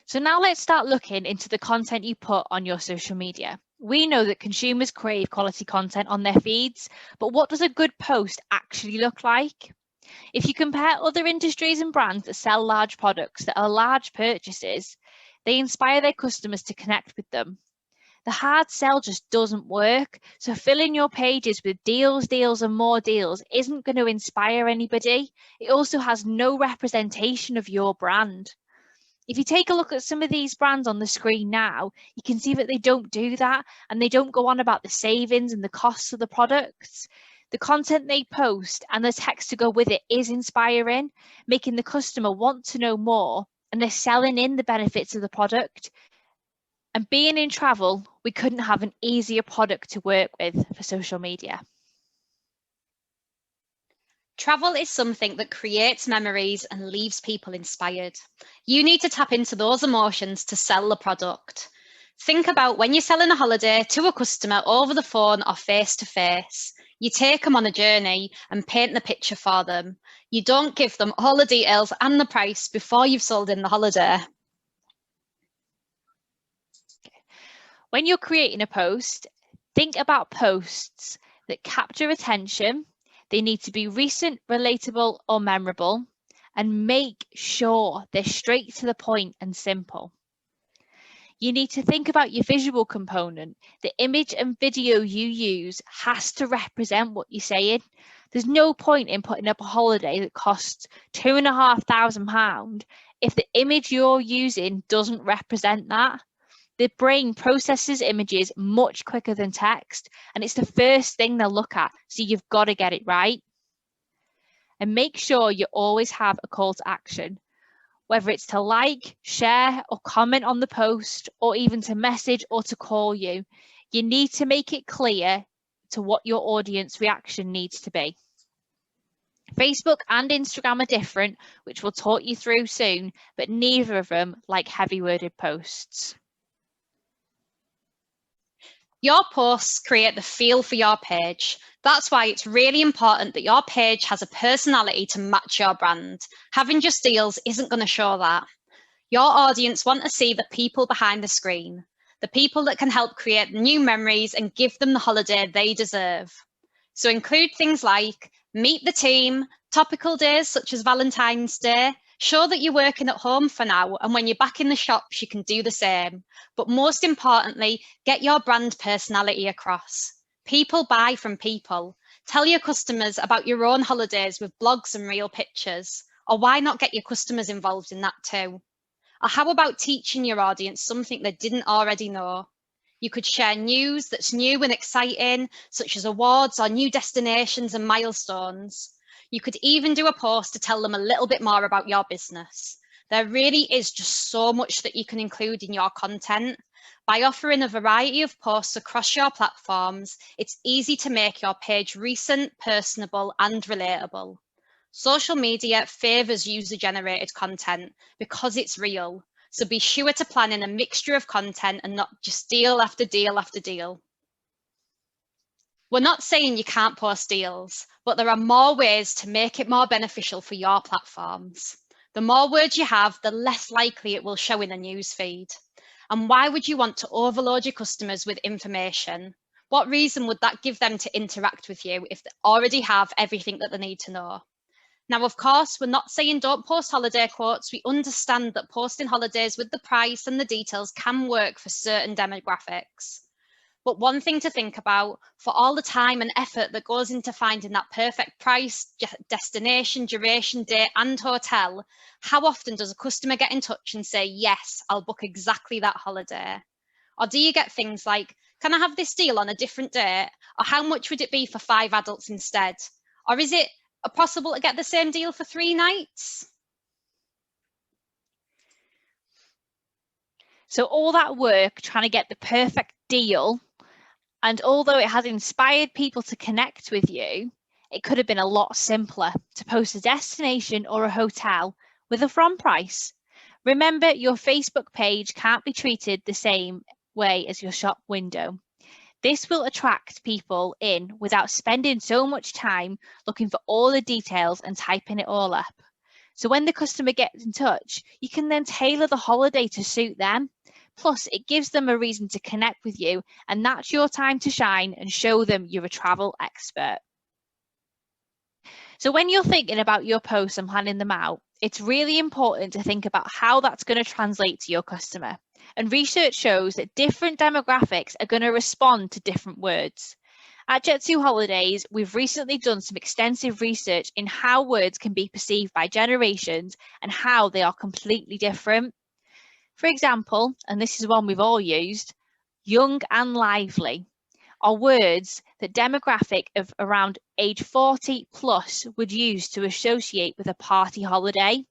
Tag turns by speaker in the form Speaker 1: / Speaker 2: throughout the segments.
Speaker 1: So now let's start looking into the content you put on your social media. We know that consumers crave quality content on their feeds, but what does a good post actually look like? If you compare other industries and brands that sell large products that are large purchases, they inspire their customers to connect with them. The hard sell just doesn't work. So filling your pages with deals, deals, and more deals isn't going to inspire anybody. It also has no representation of your brand. If you take a look at some of these brands on the screen now, you can see that they don't do that, and they don't go on about the savings and the costs of the products. The content they post and the text to go with it is inspiring, making the customer want to know more, and they're selling in the benefits of the product. And being in travel, we couldn't have an easier product to work with for social media.
Speaker 2: Travel is something that creates memories and leaves people inspired. You need to tap into those emotions to sell the product. Think about when you're selling a holiday to a customer over the phone or face to face. You take them on a journey and paint the picture for them. You don't give them all the details and the price before you've sold in the holiday.
Speaker 1: When you're creating a post, think about posts that capture attention. They need to be recent, relatable, or memorable, and make sure they're straight to the point and simple. You need to think about your visual component. The image and video you use has to represent what you're saying. There's no point in putting up a holiday that costs £2,500 if the image you're using doesn't represent that. The brain processes images much quicker than text, and it's the first thing they'll look at, so you've got to get it right. And make sure you always have a call to action, whether it's to like, share, or comment on the post, or even to message or to call you. You need to make it clear to what your audience reaction needs to be. Facebook and Instagram are different, which we'll talk you through soon, but neither of them like heavy worded posts.
Speaker 2: Your posts create the feel for your page. That's why it's really important that your page has a personality to match your brand. Having just deals isn't going to show that. Your audience want to see the people behind the screen, the people that can help create new memories and give them the holiday they deserve. So include things like meet the team, topical days such as Valentine's Day. Show that you're working at home for now, and when you're back in the shops, you can do the same. But most importantly, get your brand personality across. People buy from people. Tell your customers about your own holidays with blogs and real pictures. Or why not get your customers involved in that too? Or how about teaching your audience something they didn't already know? You could share news that's new and exciting, such as awards or new destinations and milestones. You could even do a post to tell them a little bit more about your business. There really is just so much that you can include in your content. By offering a variety of posts across your platforms, it's easy to make your page recent, personable, and relatable. Social media favours user-generated content because it's real. So be sure to plan in a mixture of content and not just deal after deal after deal. We're not saying you can't post deals, but there are more ways to make it more beneficial for your platforms. The more words you have, the less likely it will show in the newsfeed. And why would you want to overload your customers with information? What reason would that give them to interact with you if they already have everything that they need to know? Now, of course, we're not saying don't post holiday quotes. We understand that posting holidays with the price and the details can work for certain demographics. But one thing to think about, for all the time and effort that goes into finding that perfect price, destination, duration, date, and hotel, how often does a customer get in touch and say, yes, I'll book exactly that holiday? Or do you get things like, can I have this deal on a different date? Or how much would it be for 5 adults instead? Or is it possible to get the same deal for 3 nights?
Speaker 1: So all that work trying to get the perfect deal, and although it has inspired people to connect with you, it could have been a lot simpler to post a destination or a hotel with a from price. Remember, your Facebook page can't be treated the same way as your shop window. This will attract people in without spending so much time looking for all the details and typing it all up. So when the customer gets in touch, you can then tailor the holiday to suit them. Plus, it gives them a reason to connect with you, and that's your time to shine and show them you're a travel expert. So when you're thinking about your posts and planning them out, it's really important to think about how that's going to translate to your customer. And research shows that different demographics are going to respond to different words. At Jet2 Holidays, we've recently done some extensive research in how words can be perceived by generations and how they are completely different. For example, and this is one we've all used, young and lively are words that demographic of around age 40 plus would use to associate with a party holiday.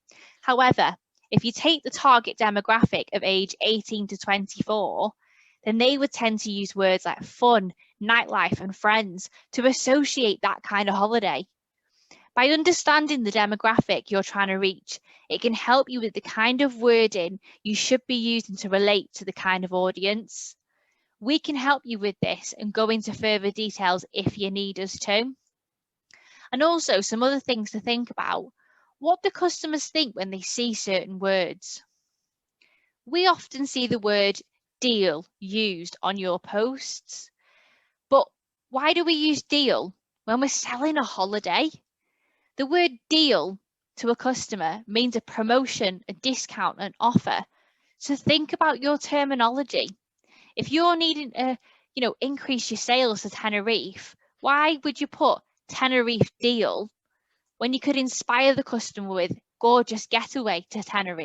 Speaker 1: However, if you take the target demographic of age 18 to 24, then they would tend to use words like fun, nightlife, and friends to associate that kind of holiday. By understanding the demographic you're trying to reach, it can help you with the kind of wording you should be using to relate to the kind of audience. We can help you with this and go into further details if you need us to. And also some other things to think about. What do customers think when they see certain words? We often see the word deal used on your posts. But why do we use deal when we're selling a holiday? The word deal to a customer means a promotion, a discount, an offer. So think about your terminology. If you're needing to, increase your sales to Tenerife, why would you put Tenerife deal when you could inspire the customer with gorgeous getaway to Tenerife?